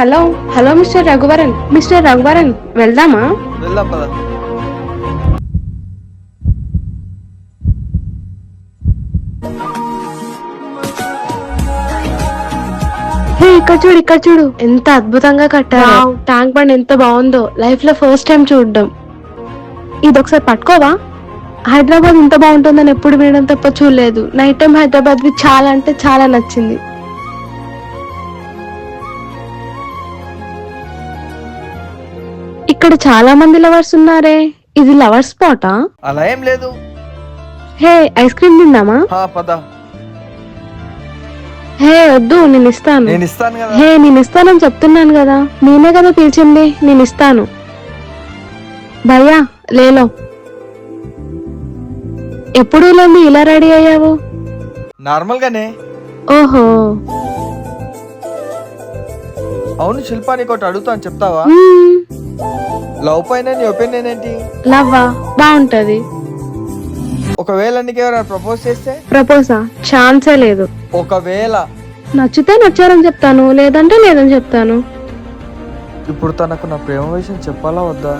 Hello hello mister Raghuvaran వెళ్దామా? వెళ్దాం పద. హే ఇక్కడ చూడు ఎంత అద్భుతంగా కట్టారు. ట్యాంక్ బండ్ ఎంత బాగుందో, లైఫ్ లో ఫస్ట్ టైం చూడడం. ఇది ఒకసారి పట్టుకోవా? హైదరాబాద్ ఇంత బాగుంటుందని ఎప్పుడు వినడం తప్ప చూడలేదు. నైట్ టైం హైదరాబాద్ చాలా అంటే చాలా నచ్చింది. ఇక్కడ చాలా మంది లవర్స్ ఉన్నారే, ఇది లవర్ స్పాటా? అలా ఏం లేదు. హే ఐస్ క్రీమ్ తిందామా? పద. హే వద్దు, నేను ఇస్తాను. నేను ఇస్తాను కదా. హే నేను ఇస్తానని చెప్తున్నాను కదా, నేనే కదా పిలిచింది, నేను ఇస్తాను. భయ్యా లేలో. ఎప్పుడు లేండి ఇలా రెడీ అయ్యావు? నార్మల్ గానే. ఓహో. అవును శిల్పా, నీకు ఒకటి అడుగుతా అని చెప్తావా? లవ్ పైన నీ ఒపీనియన్ ఏంటి? లవ్వా బాగుంటది. ఒకవేళ నీకు ఎవరైనా ప్రపోజ్ చేస్తే? ప్రపోజా? ఛాన్సే లేదు. ఒకవేళ నచ్చితే నచ్చారని చెప్తాను, లేదంటే లేదని చెప్తాను. ఇప్పుడు తనకు నా ప్రేమ విషయం చెప్పాలా వద్దా?